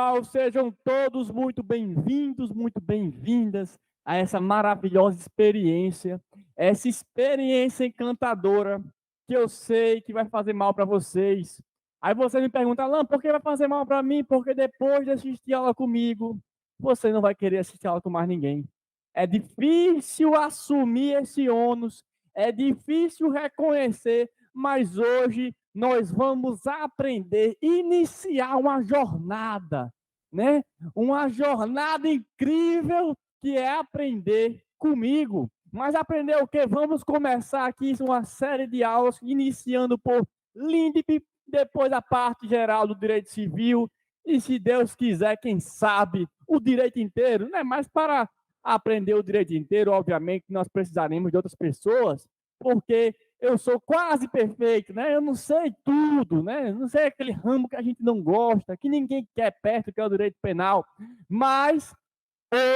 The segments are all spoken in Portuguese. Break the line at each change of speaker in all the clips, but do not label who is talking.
pessoal, sejam todos muito bem-vindos, muito bem-vindas a essa maravilhosa experiência, essa experiência encantadora que eu sei que vai fazer mal para vocês. Aí você me pergunta, Alan, por que vai fazer mal para mim? Porque depois de assistir aula comigo, você não vai querer assistir aula com mais ninguém. É difícil assumir esse ônus, é difícil reconhecer, mas hoje nós vamos aprender, iniciar uma jornada, né? Uma jornada incrível que é aprender comigo. Mas aprender o quê? Vamos começar aqui uma série de aulas, iniciando por LINDB, depois a parte geral do direito civil, e se Deus quiser, quem sabe, o direito inteiro, né? Mas para aprender o direito inteiro, obviamente, nós precisaremos de outras pessoas, porque eu sou quase perfeito, né? Eu não sei tudo, né? Eu não sei aquele ramo que a gente não gosta, que ninguém quer perto, que é o direito penal. Mas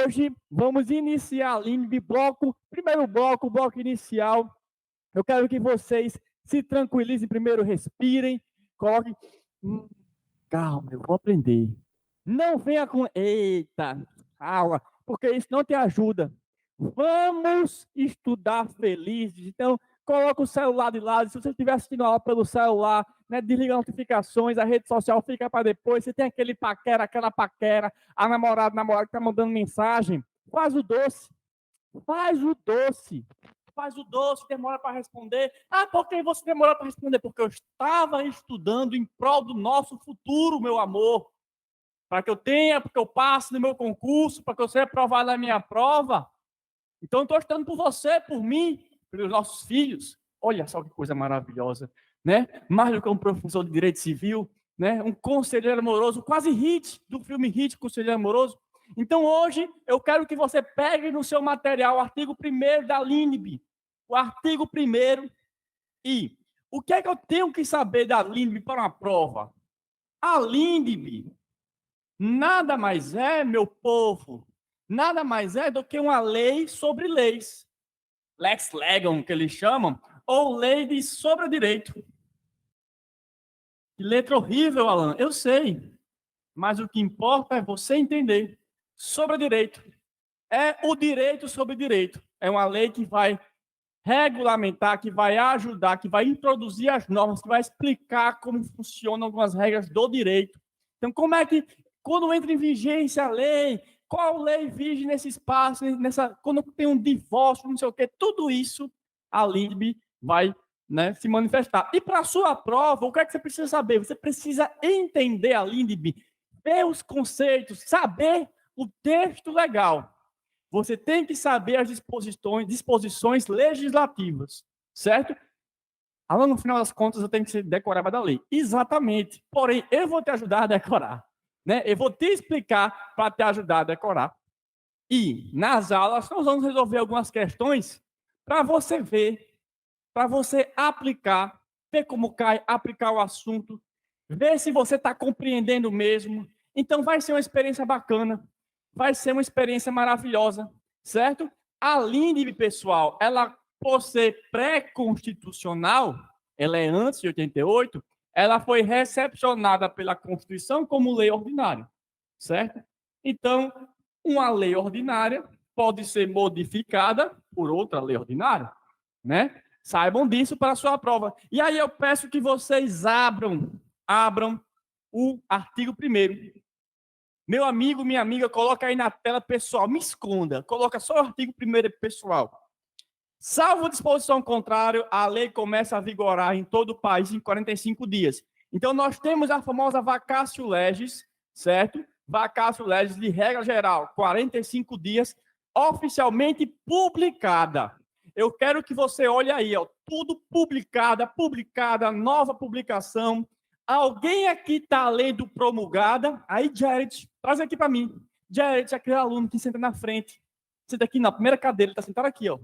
hoje vamos iniciar a LINDB bloco, primeiro bloco, o bloco inicial. Eu quero que vocês se tranquilizem primeiro, respirem, coloquem. Calma, eu vou aprender. Não venha com. Eita, calma, porque isso não te ajuda. Vamos estudar felizes. Então, coloca o celular de lado. Se você estiver assistindo a aula pelo celular, né, desliga as notificações, a rede social fica para depois. Você tem aquele paquera, aquela paquera, a namorada que está mandando mensagem. Faz o doce. Faz o doce. Faz o doce, demora para responder. Ah, por que você demorou para responder? Porque eu estava estudando em prol do nosso futuro, meu amor. Para que eu tenha, para que eu passe no meu concurso, para que eu seja aprovado na minha prova. Então, eu estou estudando por você, por mim, pelos nossos filhos. Olha só que coisa maravilhosa, né? Mais do que um professor de direito civil, né? Um conselheiro amoroso, quase hit do filme Hit, Conselheiro Amoroso. Então, hoje, eu quero que você pegue no seu material o artigo 1º da LINDB. O artigo 1º. E o que é que eu tenho que saber da LINDB para uma prova? A LINDB nada mais é, meu povo, nada mais é do que uma lei sobre leis. Lex legum, que eles chamam, ou lei sobre o direito. Que letra horrível, Alan, eu sei. Mas o que importa é você entender. Sobre o direito. É o direito sobre o direito. É uma lei que vai regulamentar, que vai ajudar, que vai introduzir as normas, que vai explicar como funcionam algumas regras do direito. Então, como é que, quando entra em vigência a lei, qual lei vige nesse espaço, quando tem um divórcio, não sei o quê, tudo isso a LINDB vai, né, se manifestar. E para a sua prova, o que é que você precisa saber? Você precisa entender a LINDB, ver os conceitos, saber o texto legal. Você tem que saber as disposições legislativas, certo? Alan, no final das contas, eu tenho que decorar da lei. Exatamente. Porém, eu vou te ajudar a decorar, né? Eu vou te explicar para te ajudar a decorar. E nas aulas nós vamos resolver algumas questões para você ver, para você aplicar, ver como cai, aplicar o assunto, ver se você está compreendendo mesmo. Então vai ser uma experiência bacana, vai ser uma experiência maravilhosa, certo? A LINDB, pessoal, ela, por ser pré-constitucional, ela é antes de 88, ela foi recepcionada pela Constituição como lei ordinária, certo? Então, uma lei ordinária pode ser modificada por outra lei ordinária, né? Saibam disso para a sua prova. E aí eu peço que vocês abram o artigo 1º. Meu amigo, minha amiga, coloca aí na tela, pessoal, me esconda. Coloca só o artigo 1º, pessoal. Salvo disposição contrária, a lei começa a vigorar em todo o país em 45 dias. Então, nós temos a famosa vacatio legis, certo? Vacatio legis, de regra geral, 45 dias, oficialmente publicada. Eu quero que você olhe aí, ó, tudo publicada, nova publicação. Alguém aqui está lendo promulgada? Aí, Jared, traz aqui para mim. Jared, aquele aluno que senta na frente. Senta aqui na primeira cadeira, ele está sentado aqui, ó.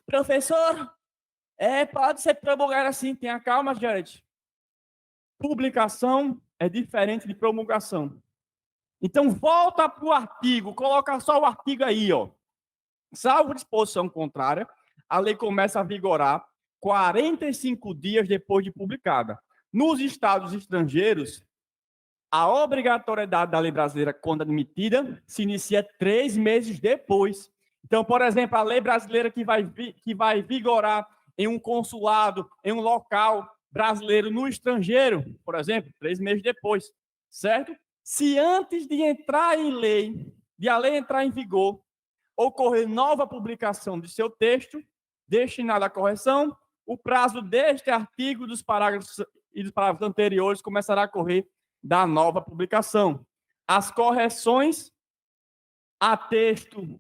Professor, pode ser promulgada assim, tenha calma, Jared. Publicação é diferente de promulgação. Então, volta para o artigo, coloca só o artigo aí, ó. Salvo disposição contrária, a lei começa a vigorar 45 dias depois de publicada. Nos estados estrangeiros, A obrigatoriedade da lei brasileira, quando admitida, se inicia 3 meses depois. Então, por exemplo, a lei brasileira que vai vigorar em um consulado, em um local brasileiro no estrangeiro, por exemplo, 3 meses depois, certo? Se antes de entrar em lei, de a lei entrar em vigor, ocorrer nova publicação de seu texto, destinado à correção, o prazo deste artigo dos parágrafos e dos parágrafos anteriores começará a correr da nova publicação. As correções a texto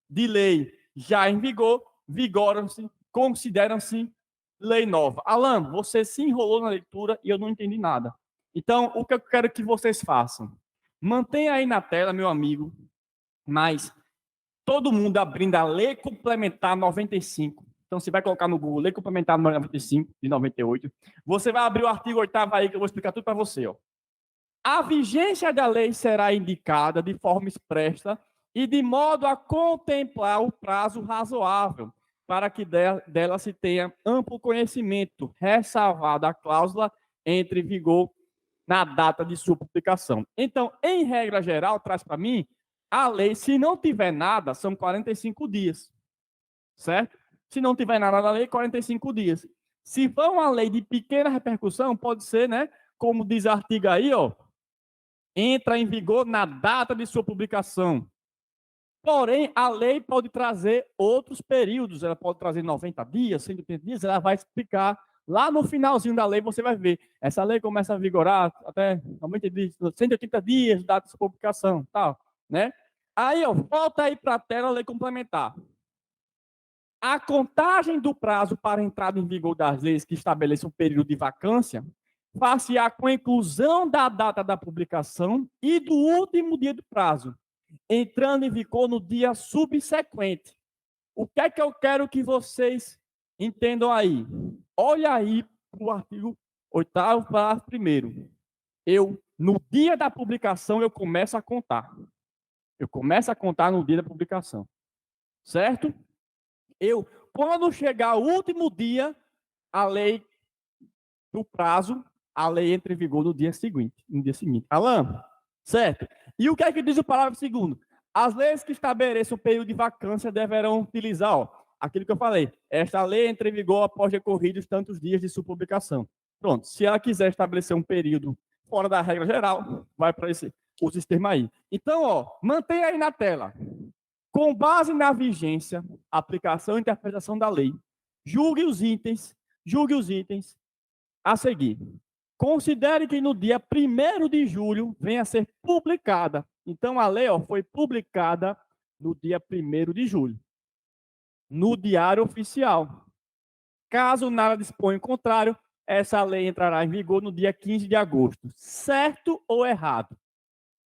de lei já em vigor vigoram-se, consideram-se lei nova. Alan, você se enrolou na leitura e eu não entendi nada. Então, o que eu quero que vocês façam? Mantenha aí na tela, meu amigo, mas todo mundo abrindo a Lei Complementar 95. Então, você vai colocar no Google Lei Complementar 95, de 98. Você vai abrir o artigo 8º aí, que eu vou explicar tudo para você. Ó. A vigência da lei será indicada de forma expressa e de modo a contemplar o prazo razoável, para que dela se tenha amplo conhecimento, ressalvada a cláusula entre vigor na data de sua publicação. Então, em regra geral, traz para mim, a lei, se não tiver nada, são 45 dias, certo? Se não tiver nada na lei, 45 dias. Se for uma lei de pequena repercussão, pode ser, né? Como diz o artigo aí, ó, entra em vigor na data de sua publicação. Porém, a lei pode trazer outros períodos, ela pode trazer 90 dias, 180 dias, ela vai explicar. Lá no finalzinho da lei, você vai ver. Essa lei começa a vigorar até 90 dias, 180 dias, data de sua publicação, tal, né? Aí, ó, volta aí para a tela, a lei complementar. A contagem do prazo para a entrada em vigor das leis que estabeleçam um período de vacância far-se-á com a inclusão da data da publicação e do último dia do prazo, entrando em vigor no dia subsequente. O que é que eu quero que vocês entendam aí? Olha aí para o artigo 8º, parágrafo 1º. No dia da publicação, eu começo a contar. Eu começo a contar no dia da publicação. Certo? Quando chegar o último dia, a lei do prazo, a lei entra em vigor no dia seguinte. Alan, certo? E o que é que diz o parágrafo 2º? As leis que estabeleçam o período de vacância deverão utilizar, ó, aquilo que eu falei. Esta lei entra em vigor após decorridos tantos dias de sua publicação. Pronto, se ela quiser estabelecer um período fora da regra geral, vai para o sistema aí. Então, ó, mantenha aí na tela. Com base na vigência, aplicação e interpretação da lei, julgue os itens a seguir. Considere que no dia 1º de julho venha a ser publicada. Então, a lei foi publicada no dia 1º de julho, no Diário Oficial. Caso nada disponha em contrário, essa lei entrará em vigor no dia 15 de agosto. Certo ou errado?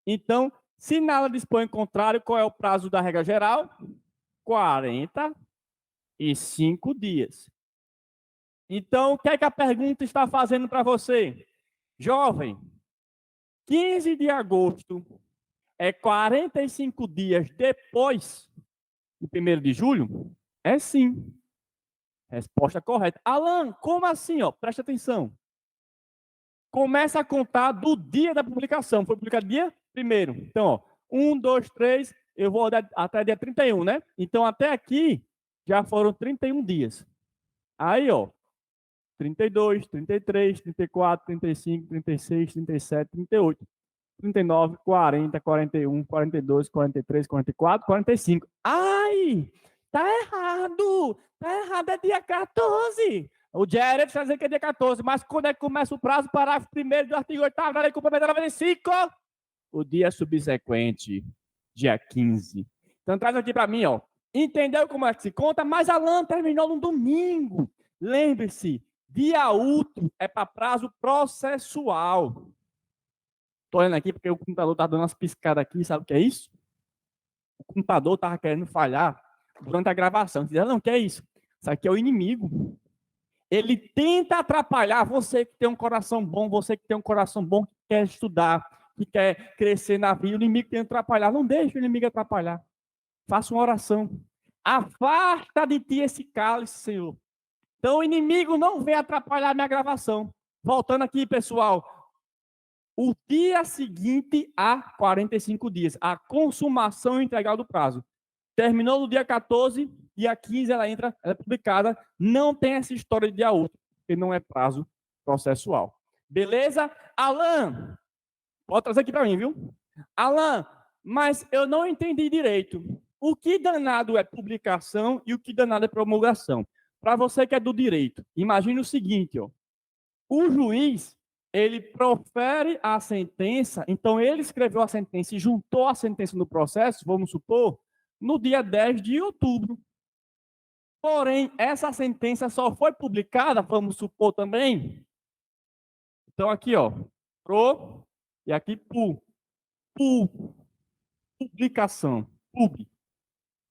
Então, se nada dispõe em contrário, qual é o prazo da regra geral? 45 dias. Então, o que é que a pergunta está fazendo para você? Jovem, 15 de agosto é 45 dias depois do 1º de julho? É sim. Resposta correta. Alan, como assim? Ó? Presta atenção. Começa a contar do dia da publicação. Foi publicado dia 1º. Então, ó, 1, 2, 3, eu vou até dia 31, né? Então, até aqui, já foram 31 dias. Aí, ó, 32, 33, 34, 35, 36, 37, 38, 39, 40, 41, 42, 43, 44, 45. Ai, tá errado. Tá errado, é dia 14. O Jared está dizendo que é dia 14, mas quando é que começa o prazo? Parágrafo 1º do artigo 8º da Lei Complementar 95. O dia subsequente, dia 15. Então, traz aqui para mim, ó. Entendeu como é que se conta? Mas Alan terminou no domingo. Lembre-se, dia útil é para prazo processual. Estou olhando aqui porque o computador está dando umas piscadas aqui, sabe o que é isso? O computador estava querendo falhar durante a gravação. Dizia, não, o que é isso? Isso aqui é o inimigo. Ele tenta atrapalhar você que tem um coração bom, você que tem um coração bom, que quer estudar, que quer crescer na vida. O inimigo tenta atrapalhar. Não deixe o inimigo atrapalhar. Faça uma oração. Afasta de ti esse cálice, Senhor. Então o inimigo não vem atrapalhar a minha gravação. Voltando aqui, pessoal. o dia seguinte a 45 dias, a consumação integral do prazo. Terminou no dia 14, dia 15 ela entra, ela é publicada, não tem essa história de dia útil, porque não é prazo processual. Beleza? Alan, pode trazer aqui para mim, viu? Alan, mas eu não entendi direito. O que danado é publicação e o que danado é promulgação? Para você que é do direito, imagine o seguinte, ó. O juiz, ele profere a sentença, então ele escreveu a sentença e juntou a sentença no processo, vamos supor, no dia 10 de outubro. Porém, essa sentença só foi publicada, vamos supor também. Então, aqui, ó, pro, e aqui, publicação, pub,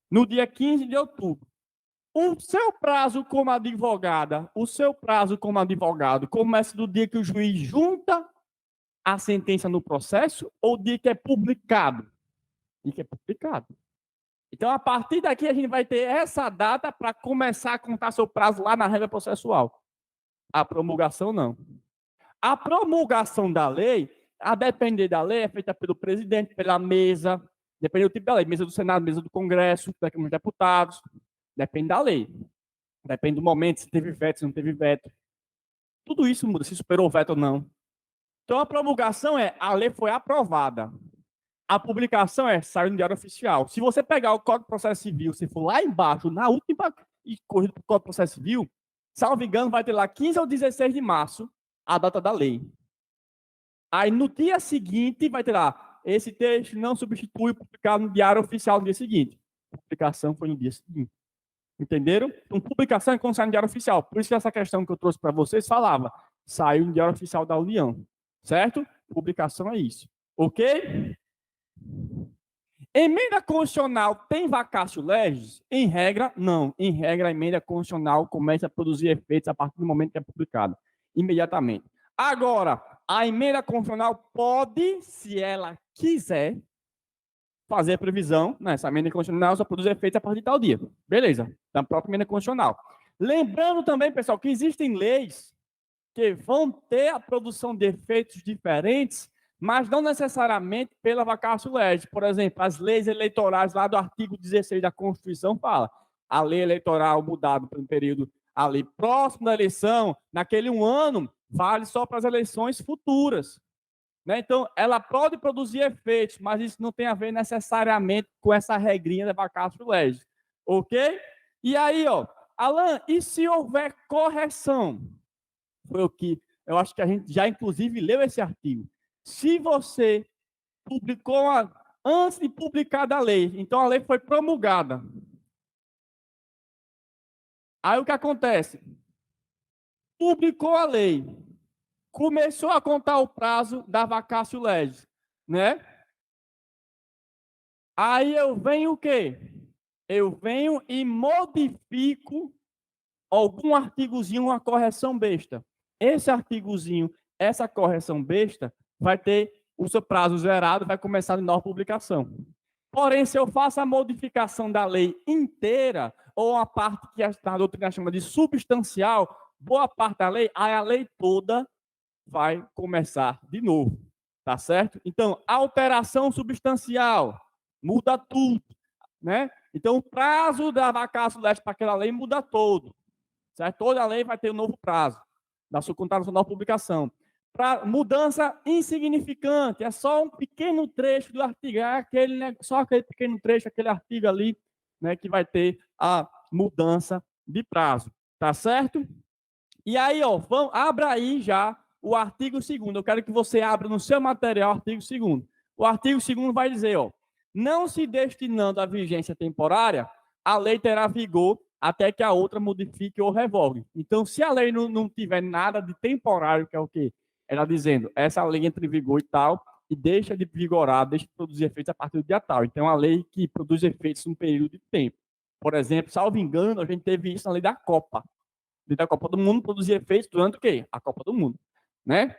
no dia 15 de outubro. O seu prazo como advogada, o seu prazo como advogado começa do dia que o juiz junta a sentença no processo ou dia que é publicado? Dia que é publicado. Então, a partir daqui, a gente vai ter essa data para começar a contar seu prazo lá na regra processual. A promulgação, não. A promulgação da lei, a depender da lei, é feita pelo presidente, pela mesa, depende do tipo da lei, mesa do Senado, mesa do Congresso, da Câmara dos Deputados, depende da lei. Depende do momento, se teve veto, se não teve veto. Tudo isso muda, se superou o veto ou não. Então, a promulgação é, a lei foi aprovada. A publicação é, saiu no Diário Oficial. Se você pegar o Código de Processo Civil, se for lá embaixo, na última corrida do Código de Processo Civil, salvo engano, vai ter lá 15 ou 16 de março, a data da lei. Aí, no dia seguinte, vai ter lá, esse texto não substitui o publicado no Diário Oficial no dia seguinte. A publicação foi no dia seguinte. Entenderam? Então, publicação é quando sai no Diário Oficial. Por isso que essa questão que eu trouxe para vocês falava, saiu no Diário Oficial da União. Certo? Publicação é isso. Ok? Emenda constitucional tem vacatio legis? Em regra, não. Em regra, a emenda constitucional começa a produzir efeitos a partir do momento que é publicada. Imediatamente. Agora, a emenda constitucional pode, se ela quiser, fazer previsão, né? Essa emenda constitucional só produz efeitos a partir de tal dia. Beleza, da própria emenda constitucional. Lembrando também, pessoal, que existem leis que vão ter a produção de efeitos diferentes, mas não necessariamente pela vacatio legis. Por exemplo, as leis eleitorais lá do artigo 16 da Constituição fala a lei eleitoral mudada para um período ali próximo da eleição, naquele um ano, vale só para as eleições futuras. Né? Então, ela pode produzir efeitos, mas isso não tem a ver necessariamente com essa regrinha da vacatio legis. Ok? E aí, ó, Alan, e se houver correção? Foi o que eu acho que a gente já, inclusive, leu esse artigo. Se você publicou antes de publicar da lei, então a lei foi promulgada. Aí o que acontece? Publicou a lei, começou a contar o prazo da vacatio legis, né? Aí eu venho o quê? Eu venho e modifico algum artigozinho, uma correção besta. Esse artigozinho, essa correção besta, vai ter o seu prazo zerado, vai começar de nova publicação. Porém, se eu faço a modificação da lei inteira, ou a parte que a doutrina chama de substancial, boa parte da lei, aí a lei toda vai começar de novo. Tá certo? Então, alteração substancial, muda tudo. Né? Então, o prazo da vacatio legis para aquela lei muda todo. Certo? Toda lei vai ter um novo prazo da sua contação da publicação. Para mudança insignificante, é só um pequeno trecho do artigo, é aquele, né, só aquele pequeno trecho, aquele artigo ali, né, que vai ter a mudança de prazo, tá certo? E aí, ó, abra aí já o artigo 2º. Eu quero que você abra no seu material o artigo 2º. O artigo 2º vai dizer, ó, não se destinando à vigência temporária, a lei terá vigor até que a outra modifique ou revogue. Então, se a lei não tiver nada de temporário, que é o quê? Ela dizendo, essa lei entra em vigor e tal, e deixa de vigorar, deixa de produzir efeitos a partir do dia tal. Então, é uma lei que produz efeitos num período de tempo. Por exemplo, salvo engano, a gente teve isso na lei da Copa. A lei da Copa do Mundo produzia efeitos durante o quê? A Copa do Mundo. Né?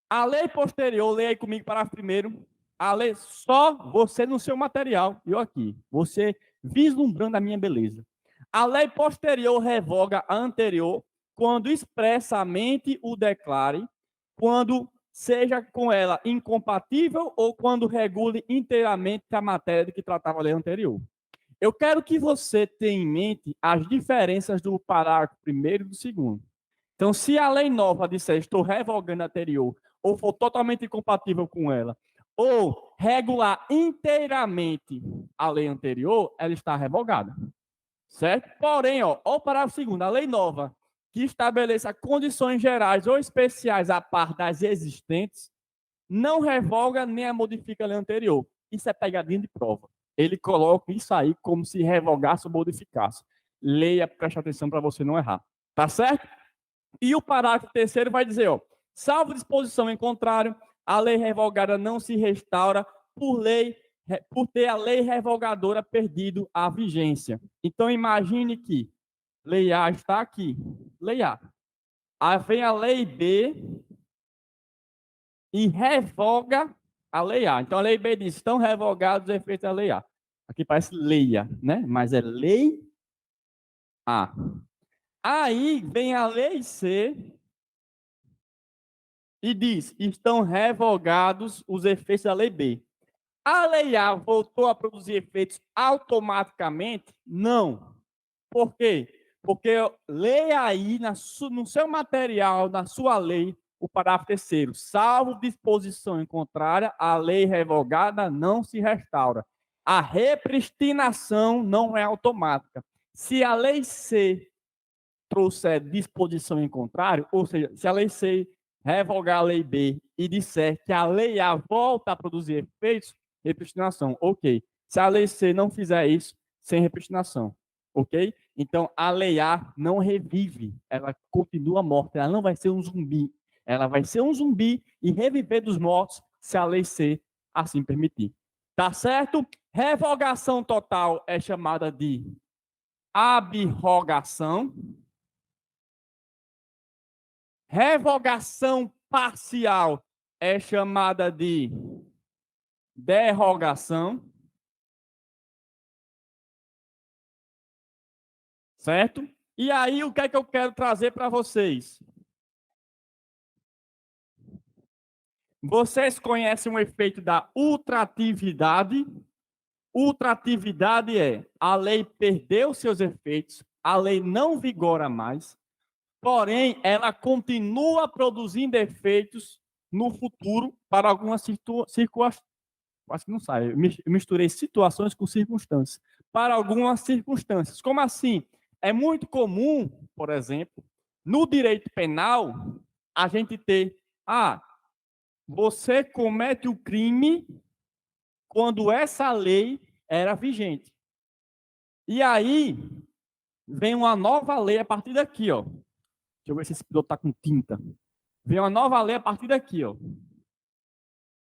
A lei posterior, leia aí comigo, parágrafo primeiro. A lei, só você no seu material, eu aqui, você vislumbrando a minha beleza. A lei posterior revoga a anterior quando expressamente o declare, quando seja com ela incompatível ou quando regule inteiramente a matéria de que tratava a lei anterior. Eu quero que você tenha em mente as diferenças do parágrafo 1º e do 2º. Então, se a lei nova disser estou revogando a anterior, ou for totalmente incompatível com ela, ou regular inteiramente a lei anterior, ela está revogada. Certo? Porém, o parágrafo 2º, a lei nova, que estabeleça condições gerais ou especiais à par das existentes, não revoga nem a modifica a lei anterior. Isso é pegadinha de prova. Ele coloca isso aí como se revogasse ou modificasse. Leia, preste atenção para você não errar. Tá certo? E o parágrafo 3º vai dizer, salvo disposição em contrário, a lei revogada não se restaura por ter a lei revogadora perdido a vigência. Então, imagine que lei A está aqui, lei A. Aí vem a lei B e revoga a lei A. Então, a lei B diz, estão revogados os efeitos da lei A. Aqui parece leia, né? Mas é lei A. Aí vem a lei C e diz, estão revogados os efeitos da lei B. A lei A voltou a produzir efeitos automaticamente? Não. Por quê? Porque leia aí no seu material, na sua lei, o parágrafo 3º. Salvo disposição em contrária, a lei revogada não se restaura. A repristinação não é automática. Se a lei C trouxer disposição em contrário, ou seja, se a lei C revogar a lei B e disser que a lei A volta a produzir efeitos, repristinação, ok. Se a lei C não fizer isso, sem repristinação, ok? Então, a lei A não revive, ela continua morta, ela não vai ser um zumbi. Ela vai ser um zumbi e reviver dos mortos se a lei C assim permitir. Tá certo? Revogação total é chamada de abrogação. Revogação parcial é chamada de derrogação. Certo? E aí, o que é que eu quero trazer para vocês? Vocês conhecem o efeito da ultratividade? Ultratividade é a lei perdeu seus efeitos, a lei não vigora mais, porém, ela continua produzindo efeitos no futuro para algumas circunstâncias. Acho que não sai. Eu misturei situações com circunstâncias. Para algumas circunstâncias. Como assim? É muito comum, por exemplo, no direito penal, a gente ter, você comete o crime quando essa lei era vigente. E aí, vem uma nova lei a partir daqui, ó. Deixa eu ver se esse piloto está com tinta. Vem uma nova lei a partir daqui, ó.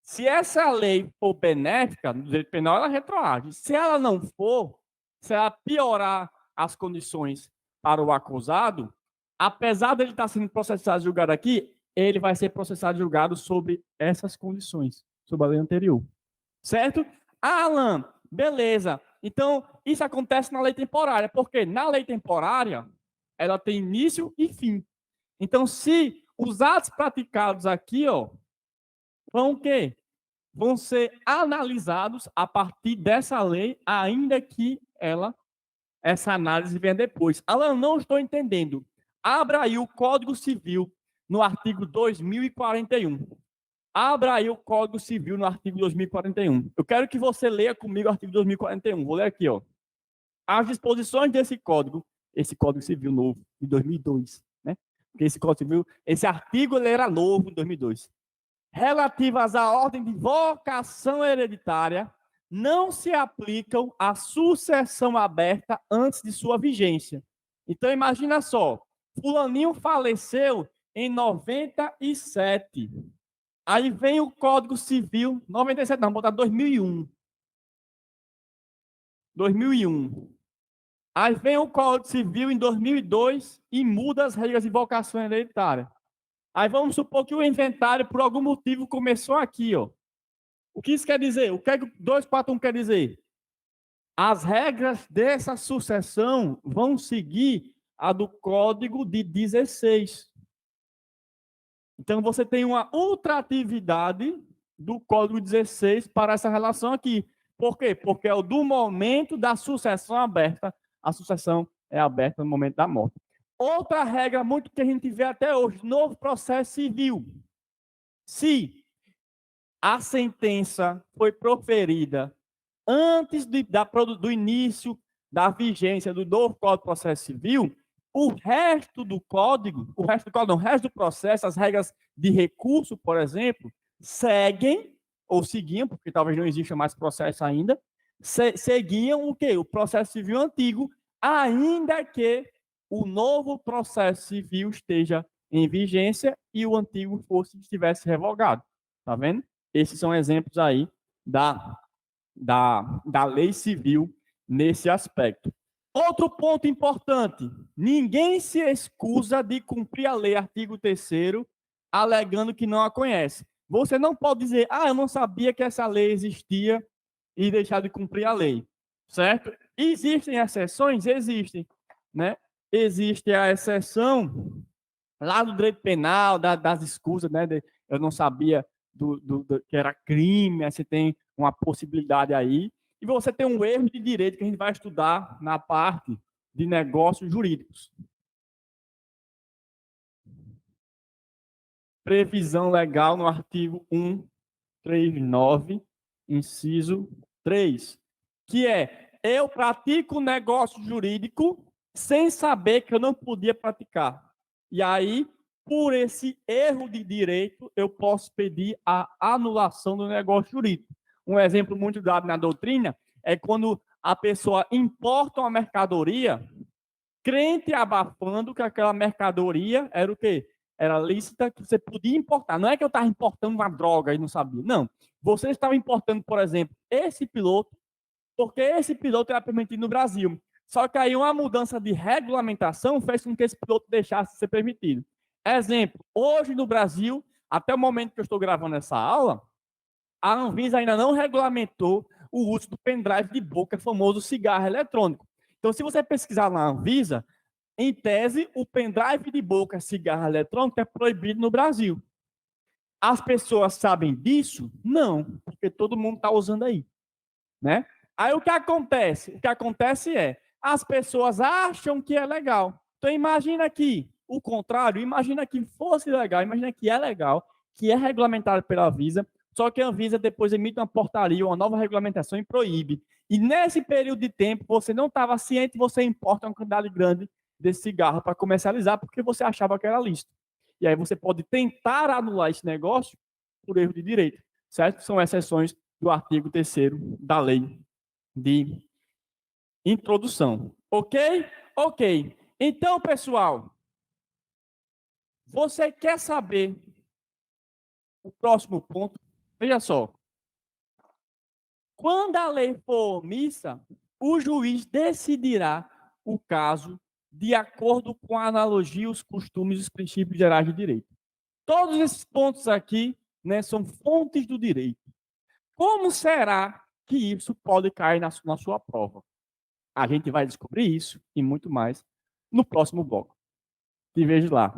Se essa lei for benéfica, no direito penal, ela retroage. Se ela não for, se ela piorar as condições para o acusado, apesar dele estar sendo processado e julgado aqui, ele vai ser processado e julgado sobre essas condições, sobre a lei anterior. Certo? Alan, beleza. Então, isso acontece na lei temporária, porque na lei temporária, ela tem início e fim. Então, se os atos praticados aqui, vão o quê? Vão ser analisados a partir dessa lei, ainda que essa análise venha depois. Alan, não estou entendendo. Abra aí o Código Civil no artigo 2041. Abra aí o Código Civil no artigo 2041. Eu quero que você leia comigo o artigo 2041. Vou ler aqui, As disposições desse Código Civil novo, de 2002, né? Porque esse Código Civil, esse artigo ele era novo em 2002. Relativas à ordem de vocação hereditária, não se aplicam à sucessão aberta antes de sua vigência. Então, imagina só, fulaninho faleceu em 97. Aí vem o Código Civil, 97 não, vou botar 2001. 2001. Aí vem o Código Civil em 2002 e muda as regras de vocação hereditária. Aí vamos supor que o inventário, por algum motivo, começou aqui, O que isso quer dizer? O que é que 241 quer dizer? As regras dessa sucessão vão seguir a do Código de 16. Então, você tem uma ultratividade do código 16 para essa relação aqui. Por quê? Porque é o do momento da sucessão aberta. A sucessão é aberta no momento da morte. Outra regra muito que a gente vê até hoje, novo processo civil. Se a sentença foi proferida antes do início da vigência do novo Código de Processo Civil, o resto do código, o resto do processo, as regras de recurso, por exemplo, seguem, ou seguiam, porque talvez não exista mais processo ainda, seguiam o quê? O processo civil antigo, ainda que o novo processo civil esteja em vigência e o antigo estivesse revogado. Tá vendo? Esses são exemplos aí da lei civil nesse aspecto. Outro ponto importante: ninguém se excusa de cumprir a lei, artigo 3º, alegando que não a conhece. Você não pode dizer, eu não sabia que essa lei existia e deixar de cumprir a lei, certo? Existem exceções? Existem, né? Existe a exceção lá do direito penal, das escusas, né? Eu não sabia que era crime, aí você tem uma possibilidade aí. E você tem um erro de direito que a gente vai estudar na parte de negócios jurídicos. Previsão legal no artigo 139, inciso 3, que é: eu pratico negócio jurídico sem saber que eu não podia praticar. E aí, por esse erro de direito, eu posso pedir a anulação do negócio jurídico. Um exemplo muito dado na doutrina é quando a pessoa importa uma mercadoria, crente abafando que aquela mercadoria era o quê? Era lícita, que você podia importar. Não é que eu estava importando uma droga e não sabia. Não. Você estava importando, por exemplo, esse piloto, porque esse piloto era permitido no Brasil. Só que aí uma mudança de regulamentação fez com que esse piloto deixasse de ser permitido. Exemplo, hoje no Brasil, até o momento que eu estou gravando essa aula, a Anvisa ainda não regulamentou o uso do pendrive de boca, famoso cigarro eletrônico. Então, se você pesquisar na Anvisa, em tese, o pendrive de boca, cigarro eletrônico, é proibido no Brasil. As pessoas sabem disso? Não, porque todo mundo está usando aí, né? Aí o que acontece? O que acontece é, as pessoas acham que é legal. Então imagina que o contrário, imagina que fosse legal, imagina que é legal, que é regulamentado pela Anvisa, só que a Anvisa depois emite uma portaria, uma nova regulamentação e proíbe. E nesse período de tempo, você não estava ciente, você importa uma quantidade grande desse cigarro para comercializar, porque você achava que era lícito. E aí você pode tentar anular esse negócio por erro de direito, certo? São exceções do artigo 3º da lei de introdução. Ok? Ok. Então, pessoal, você quer saber o próximo ponto? Veja só. Quando a lei for omissa, o juiz decidirá o caso de acordo com a analogia, os costumes e os princípios gerais de direito. Todos esses pontos aqui, né, são fontes do direito. Como será que isso pode cair na sua prova? A gente vai descobrir isso e muito mais no próximo bloco. Te vejo lá.